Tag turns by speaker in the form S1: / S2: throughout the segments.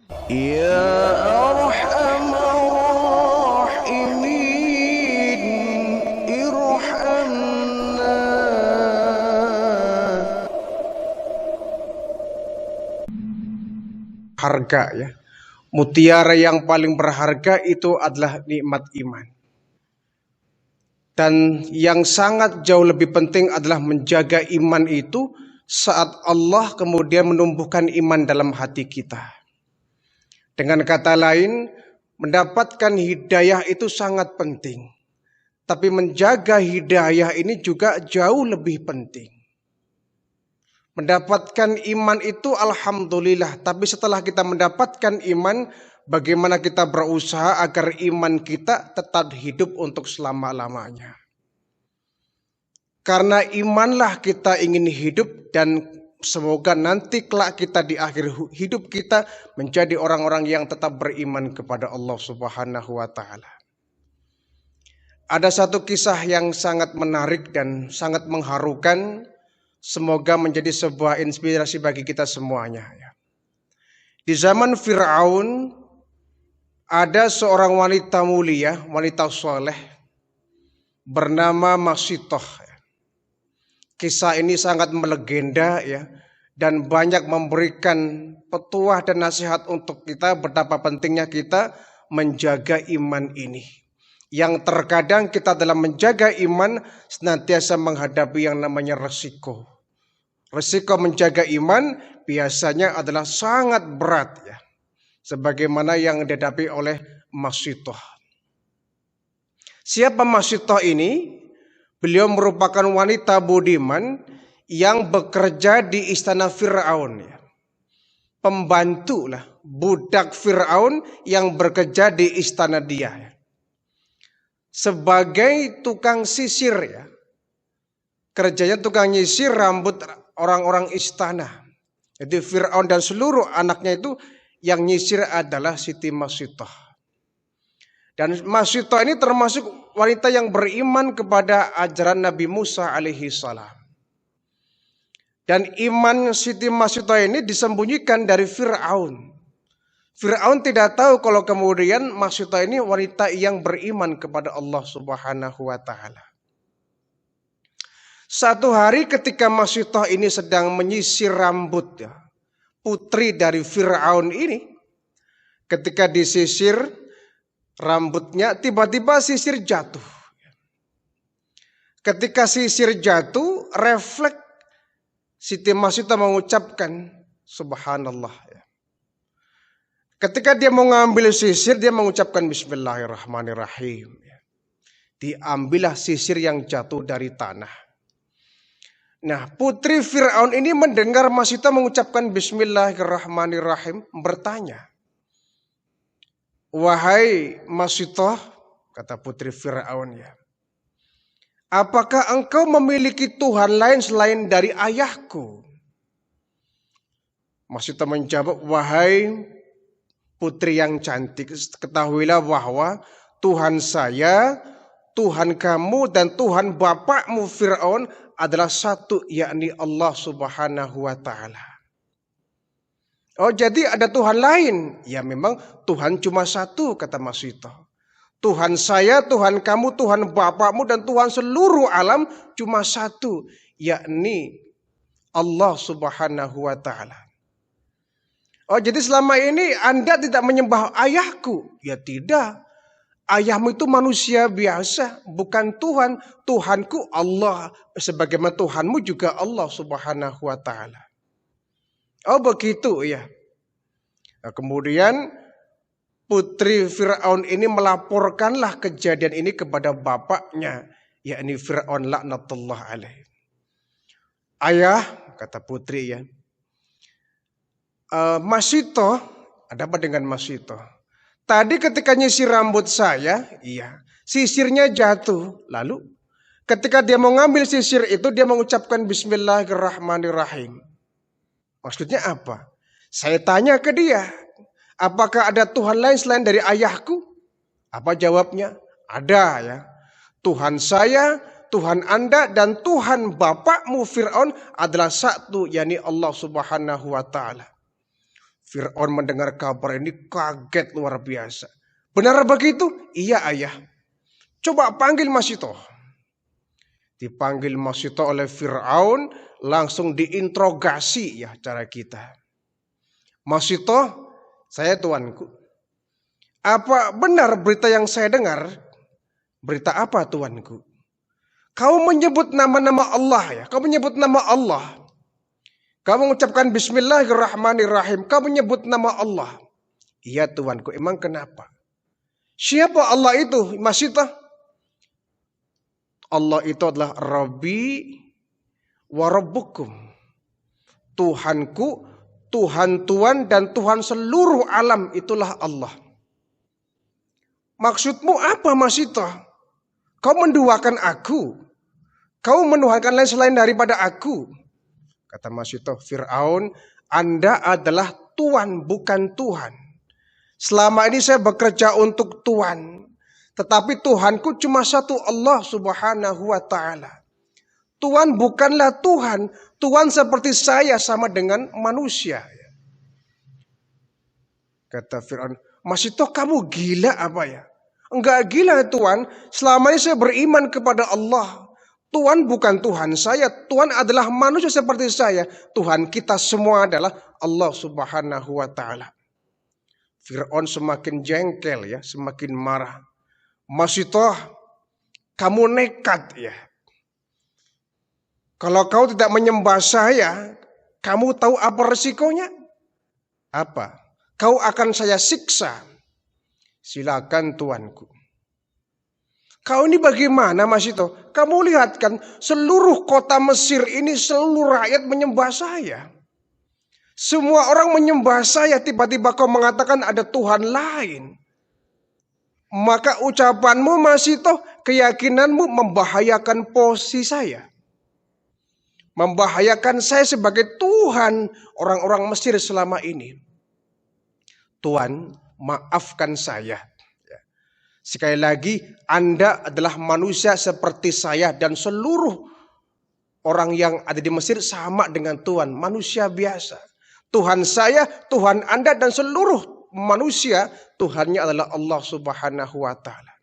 S1: Ya Arhamar Rahimin, irhamna. Harga ya. Mutiara yang paling berharga itu adalah nikmat iman. Dan yang sangat jauh lebih penting adalah menjaga iman itu saat Allah kemudian menumbuhkan iman dalam hati kita. Dengan kata lain, mendapatkan hidayah itu sangat penting. Tapi menjaga hidayah ini juga jauh lebih penting. Mendapatkan iman itu alhamdulillah. Tapi setelah kita mendapatkan iman, bagaimana kita berusaha agar iman kita tetap hidup untuk selama-lamanya. Karena imanlah kita ingin hidup dan semoga nanti kelak kita di akhir hidup kita menjadi orang-orang yang tetap beriman kepada Allah Subhanahu wa taala. Ada satu kisah yang sangat menarik dan sangat mengharukan. Semoga menjadi sebuah inspirasi bagi kita semuanya. Di zaman Fir'aun ada seorang wanita mulia, wanita soleh bernama Masitoh. Kisah ini sangat melegenda ya, dan banyak memberikan petuah dan nasihat untuk kita betapa pentingnya kita menjaga iman ini. Yang terkadang kita dalam menjaga iman senantiasa menghadapi yang namanya resiko. Resiko menjaga iman biasanya adalah sangat berat ya. Sebagaimana yang dihadapi oleh Masitoh. Siapa Masitoh ini? Beliau merupakan wanita budiman yang bekerja di istana Fir'aun ya. Pembantu lah, budak Fir'aun yang bekerja di istana dia ya. Sebagai tukang sisir ya. Kerjanya tukang nyisir rambut orang-orang istana. Jadi Fir'aun dan seluruh anaknya itu yang nyisir adalah Siti Masitoh. Dan Masitoh ini termasuk wanita yang beriman kepada ajaran Nabi Musa alaihi salam. Dan iman Siti Masitoh ini disembunyikan dari Fir'aun. Fir'aun tidak tahu kalau kemudian Masitoh ini wanita yang beriman kepada Allah Subhanahu wa taala. Satu hari ketika Masitoh ini sedang menyisir rambut ya, putri dari Fir'aun ini, ketika disisir rambutnya tiba-tiba sisir jatuh. Ketika sisir jatuh, refleks Siti Masitoh mengucapkan subhanallah ya. Ketika dia mau ngambil sisir, dia mengucapkan bismillahirrahmanirrahim ya. Diambillah sisir yang jatuh dari tanah. Nah, putri Fir'aun ini mendengar Masitoh mengucapkan bismillahirrahmanirrahim, bertanya, "Wahai Masitoh," kata putri Fir'aun ya, "apakah engkau memiliki Tuhan lain selain dari ayahku?" Masitoh menjawab, "Wahai putri yang cantik, ketahuilah bahwa Tuhan saya, Tuhan kamu, dan Tuhan bapakmu Fir'aun adalah satu, yakni Allah Subhanahu wa taala." Oh, jadi ada Tuhan lain? Ya memang Tuhan cuma satu, kata Masitoh. Tuhan saya, Tuhan kamu, Tuhan bapakmu, dan Tuhan seluruh alam cuma satu, yakni Allah Subhanahu wa taala. Oh, jadi selama ini Anda tidak menyembah ayahku? Ya tidak. Ayahmu itu manusia biasa, bukan Tuhan. Tuhanku Allah, sebagaimana Tuhanmu juga Allah Subhanahu wa taala. Oh begitu ya. Nah, kemudian putri Fir'aun ini melaporkanlah kejadian ini kepada bapaknya, yakni Fir'aun laknatullah alaih. "Ayah," kata putri ya, "Masitoh," ada apa dengan Masitoh? "Tadi ketika nyisir rambut saya, iya, sisirnya jatuh. Lalu ketika dia mau ngambil sisir itu, dia mengucapkan bismillahirrahmanirrahim." Maksudnya apa? Saya tanya ke dia, "Apakah ada Tuhan lain selain dari ayahku?" Apa jawabnya? "Ada ya. Tuhan saya, Tuhan Anda, dan Tuhan bapakmu Fir'aun adalah satu, yakni Allah Subhanahu wa taala." Fir'aun mendengar kabar ini kaget luar biasa. Benar begitu? Iya ayah. Coba panggil Masito. Dipanggil Masito oleh Fir'aun, langsung diinterogasi ya cara kita. Masito, saya tuanku. Apa benar berita yang saya dengar? Berita apa tuanku? Kau menyebut nama-nama Allah ya. Kau menyebut nama Allah. Kau mengucapkan Bismillahirrahmanirrahim. Kau menyebut nama Allah. Iya tuanku, emang kenapa? Siapa Allah itu, Masito? Allah itu adalah Rabbi wa Rabbukum. Tuhanku, Tuhan Tuhan dan Tuhan seluruh alam, itulah Allah. Maksudmu apa Masito? Kau menduakan aku. Kau menuhankan lain selain daripada aku. Kata Masito, Fir'aun, Anda adalah Tuhan bukan Tuhan. Selama ini saya bekerja untuk Tuhan. Tetapi Tuhanku cuma satu, Allah subhanahu wa ta'ala. Tuhan bukanlah Tuhan. Tuhan seperti saya sama dengan manusia. Kata Fir'aun, Masito kamu gila apa ya? Enggak gila Tuhan. Selama ini saya beriman kepada Allah. Tuhan bukan Tuhan saya. Tuhan adalah manusia seperti saya. Tuhan kita semua adalah Allah subhanahu wa ta'ala. Fir'aun semakin jengkel ya, semakin marah. Masito, kamu nekat ya. Kalau kau tidak menyembah saya, kamu tahu apa resikonya? Apa? Kau akan saya siksa. Silakan tuanku. Kau ini bagaimana Masito? Kamu lihat kan seluruh kota Mesir ini seluruh rakyat menyembah saya. Semua orang menyembah saya, tiba-tiba kau mengatakan ada Tuhan lain. Maka ucapanmu Masito, keyakinanmu membahayakan posisi saya. Membahayakan saya sebagai Tuhan orang-orang Mesir selama ini. Tuhan, maafkan saya. Sekali lagi, Anda adalah manusia seperti saya dan seluruh orang yang ada di Mesir sama dengan Tuhan, manusia biasa. Tuhan saya, Tuhan Anda dan seluruh manusia, Tuhannya adalah Allah subhanahu wa ta'ala.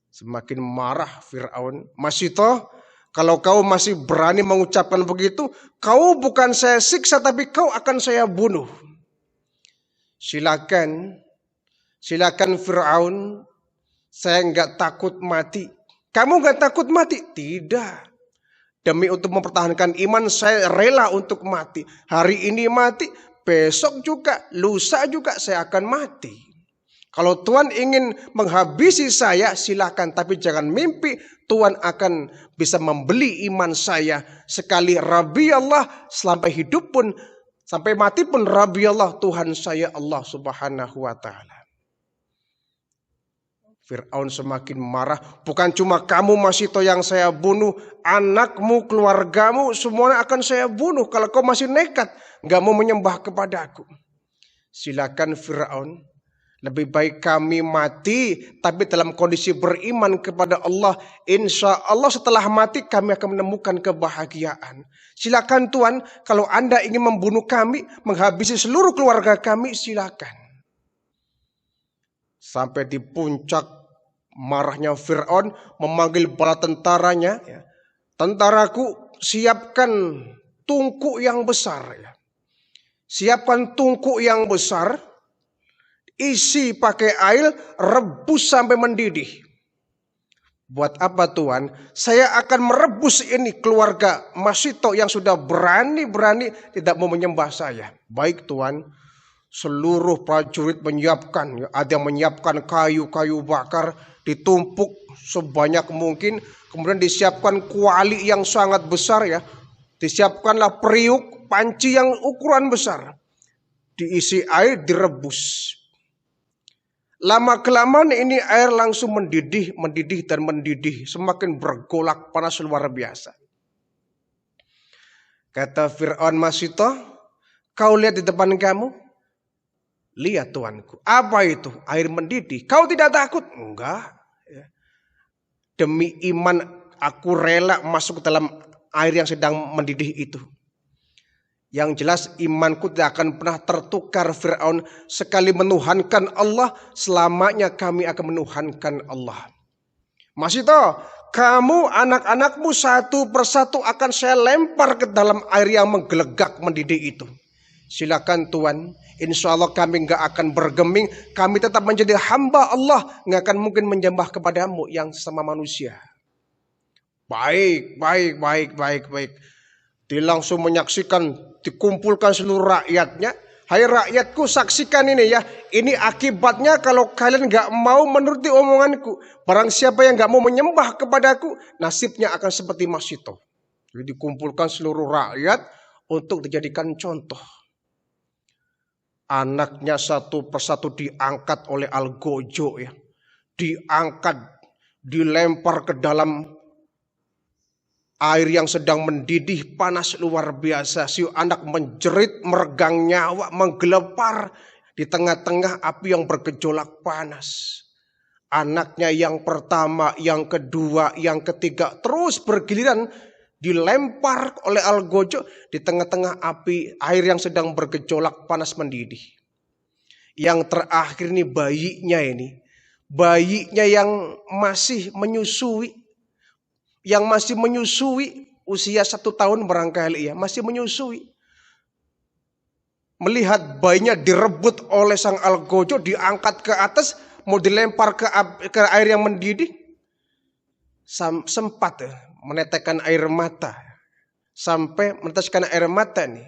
S1: Semakin marah Fir'aun. Masito, kalau kau masih berani mengucapkan begitu, kau bukan saya siksa tapi kau akan saya bunuh. Silakan Fir'aun, saya enggak takut mati. Kamu enggak takut mati? Tidak. Demi untuk mempertahankan iman saya rela untuk mati. Hari ini mati, besok juga, lusa juga saya akan mati. Kalau Tuhan ingin menghabisi saya silakan. Tapi jangan mimpi Tuhan akan bisa membeli iman saya. Sekali Rabbi Allah sampai hidup pun, sampai mati pun Rabbi Allah, Tuhan saya Allah subhanahu wa ta'ala. Fir'aun semakin marah. Bukan cuma kamu Masito yang saya bunuh. Anakmu, keluargamu, semuanya akan saya bunuh. Kalau kau masih nekat, gak mau menyembah kepadaku. Silakan Fir'aun. Lebih baik kami mati. Tapi dalam kondisi beriman kepada Allah. Insya Allah setelah mati kami akan menemukan kebahagiaan. Silakan Tuhan. Kalau Anda ingin membunuh kami, menghabisi seluruh keluarga kami, silakan. Sampai di puncak marahnya Fir'aun, memanggil bala tentaranya. Tentaraku, siapkan tungku yang besar. Siapkan tungku yang besar. Isi pakai air, rebus sampai mendidih. Buat apa Tuhan? Saya akan merebus ini keluarga Masito yang sudah berani-berani tidak mau menyembah saya. Baik Tuhan. Seluruh prajurit menyiapkan, ada yang menyiapkan kayu-kayu bakar, ditumpuk sebanyak mungkin, kemudian disiapkan kuali yang sangat besar ya, disiapkanlah periuk, panci yang ukuran besar, diisi air, direbus. Lama kelamaan ini air langsung mendidih dan mendidih, semakin bergolak panas luar biasa. Kata Fir'aun Masito, kau lihat di depan kamu? Lihat tuanku, apa itu? Air mendidih. Kau tidak takut? Enggak. Demi iman aku rela masuk ke dalam air yang sedang mendidih itu. Yang jelas imanku tidak akan pernah tertukar Fir'aun. Sekali menuhankan Allah, selamanya kami akan menuhankan Allah. Mas Ito, kamu anak-anakmu satu persatu akan saya lempar ke dalam air yang menggelegak mendidih itu. Silakan Tuhan, insya Allah kami nggak akan bergeming. Kami tetap menjadi hamba Allah, nggak akan mungkin menyembah kepadamu yang sama manusia. Baik. Dia langsung menyaksikan, dikumpulkan seluruh rakyatnya. Hai rakyatku, saksikan ini ya. Ini akibatnya kalau kalian gak mau menuruti omonganku. Barang siapa yang gak mau menyembah kepadaku, nasibnya akan seperti Mas Ito. Jadi dikumpulkan seluruh rakyat untuk dijadikan contoh. Anaknya satu persatu diangkat oleh Algojo ya. Diangkat, dilempar ke dalam air yang sedang mendidih panas luar biasa. Si anak menjerit, meregang nyawa, menggelepar di tengah-tengah api yang bergejolak panas. Anaknya yang pertama, yang kedua, yang ketiga terus bergiliran dilempar oleh Algojo di tengah-tengah api air yang sedang bergejolak panas mendidih. Yang terakhir ini bayinya yang masih menyusui. Yang masih menyusui usia 1 tahun barangkali ya, masih menyusui. Melihat bayinya direbut oleh sang Algojo, diangkat ke atas, mau dilempar ke air yang mendidih. Sempat menetekkan air mata. Sampai meneteskan air mata nih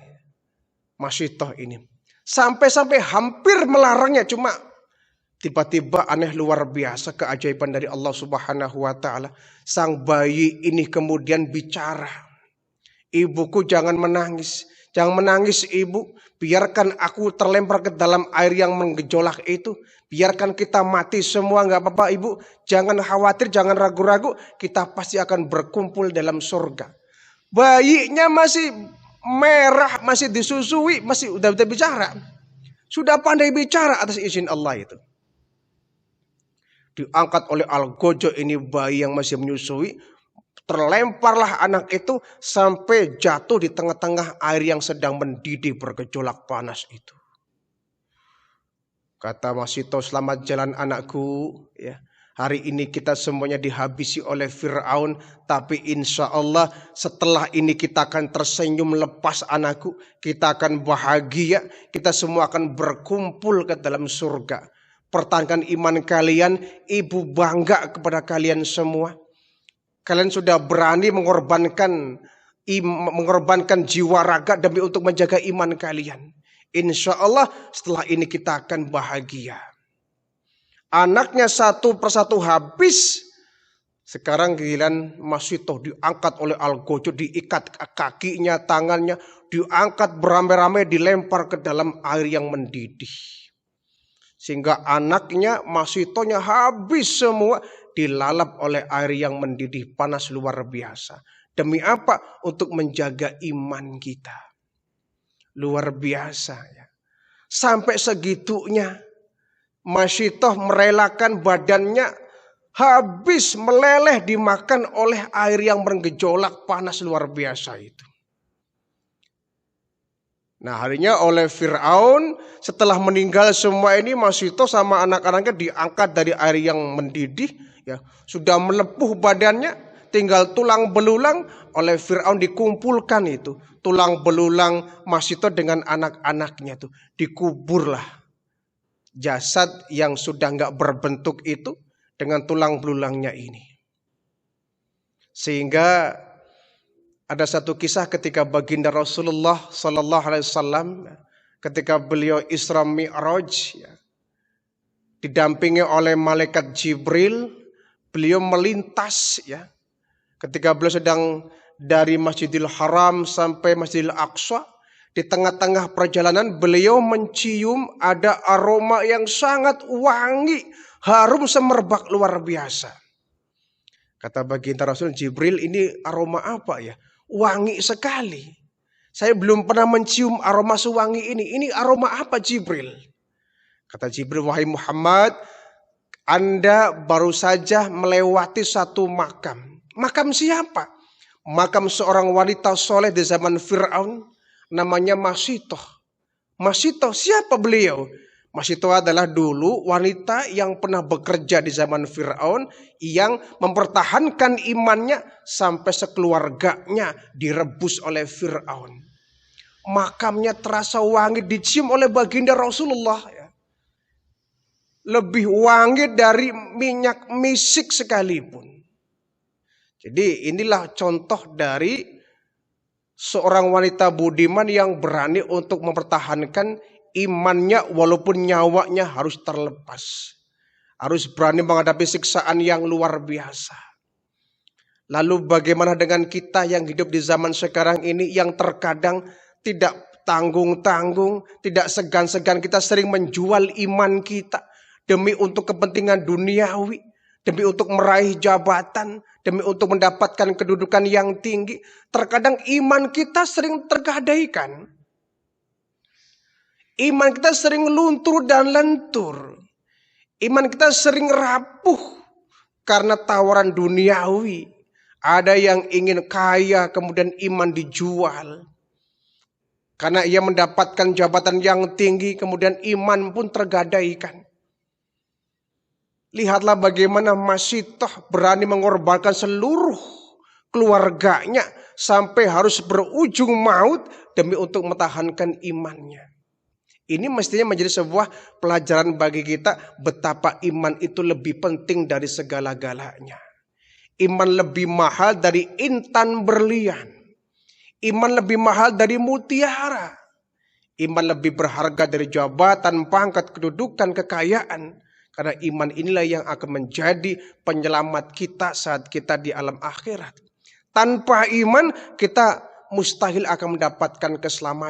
S1: Mas Ito ini. Sampai hampir melarangnya, cuma tiba-tiba aneh luar biasa keajaiban dari Allah Subhanahu wa taala. Sang bayi ini kemudian bicara. Ibuku jangan menangis. Jangan menangis ibu. Biarkan aku terlempar ke dalam air yang menggejolak itu. Biarkan kita mati semua, nggak apa-apa ibu. Jangan khawatir, jangan ragu-ragu. Kita pasti akan berkumpul dalam surga. Bayinya masih merah, masih disusui, masih udah bicara. Sudah pandai bicara atas izin Allah itu. Diangkat oleh Algojo ini bayi yang masih menyusui. Terlemparlah anak itu sampai jatuh di tengah-tengah air yang sedang mendidih bergejolak panas itu. Kata Mas Ito, selamat jalan anakku. Ya, hari ini kita semuanya dihabisi oleh Fir'aun. Tapi insya Allah setelah ini kita akan tersenyum lepas anakku. Kita akan bahagia. Kita semua akan berkumpul ke dalam surga. Pertahankan iman kalian, ibu bangga kepada kalian semua. Kalian sudah berani mengorbankan jiwa raga demi untuk menjaga iman kalian. Insya Allah setelah ini kita akan bahagia. Anaknya satu persatu habis. Sekarang giliran Mas Ito diangkat oleh Algojo, diikat kakinya, tangannya, diangkat beramai-ramai, dilempar ke dalam air yang mendidih. Sehingga anaknya, Mas Itonya habis semua, dilalap oleh air yang mendidih panas luar biasa. Demi apa? Untuk menjaga iman kita. Luar biasa ya. Sampai segitunya Mas Ito merelakan badannya habis meleleh dimakan oleh air yang bergejolak panas luar biasa itu. Nah harinya oleh Fir'aun setelah meninggal semua ini Mas Ito sama anak-anaknya diangkat dari air yang mendidih. Ya, sudah melepuh badannya, tinggal tulang belulang. Oleh Fir'aun dikumpulkan itu. Tulang belulang Mas Ito dengan anak-anaknya itu. Dikuburlah jasad yang sudah nggak berbentuk itu dengan tulang belulangnya ini. Sehingga ada satu kisah ketika baginda Rasulullah Sallallahu Alaihi Wasallam ketika beliau Isra Mi'raj ya, didampingi oleh malaikat Jibril, beliau melintas ya. Ketika beliau sedang dari Masjidil Haram sampai Masjidil Aqsa, di tengah-tengah perjalanan beliau mencium ada aroma yang sangat wangi, harum semerbak luar biasa. Kata baginda Rasul, Jibril, ini aroma apa ya? Wangi sekali. Saya belum pernah mencium aroma sewangi ini. Ini aroma apa Jibril? Kata Jibril, wahai Muhammad, Anda baru saja melewati satu makam. Makam siapa? Makam seorang wanita soleh di zaman Fir'aun. namanya Masitoh. Masitoh siapa beliau? Masitoh adalah dulu wanita yang pernah bekerja di zaman Fir'aun yang mempertahankan imannya sampai sekeluarganya direbus oleh Fir'aun. Makamnya terasa wangi dicium oleh baginda Rasulullah. Lebih wangi dari minyak misik sekalipun. Jadi inilah contoh dari seorang wanita budiman yang berani untuk mempertahankan imannya walaupun nyawanya harus terlepas. Harus berani menghadapi siksaan yang luar biasa. Lalu bagaimana dengan kita yang hidup di zaman sekarang ini yang terkadang tidak tanggung-tanggung, tidak segan-segan, kita sering menjual iman kita demi untuk kepentingan duniawi, demi untuk meraih jabatan, demi untuk mendapatkan kedudukan yang tinggi. Terkadang iman kita sering tergadaikan. Iman kita sering luntur dan lentur. Iman kita sering rapuh karena tawaran duniawi. Ada yang ingin kaya kemudian iman dijual. Karena ia mendapatkan jabatan yang tinggi kemudian iman pun tergadaikan. Lihatlah bagaimana Masitoh berani mengorbankan seluruh keluarganya sampai harus berujung maut demi untuk mempertahankan imannya. Ini mestinya menjadi sebuah pelajaran bagi kita betapa iman itu lebih penting dari segala-galanya. Iman lebih mahal dari intan berlian. Iman lebih mahal dari mutiara. Iman lebih berharga dari jabatan, pangkat, kedudukan, kekayaan. Karena iman inilah yang akan menjadi penyelamat kita saat kita di alam akhirat. Tanpa iman kita mustahil akan mendapatkan keselamatan.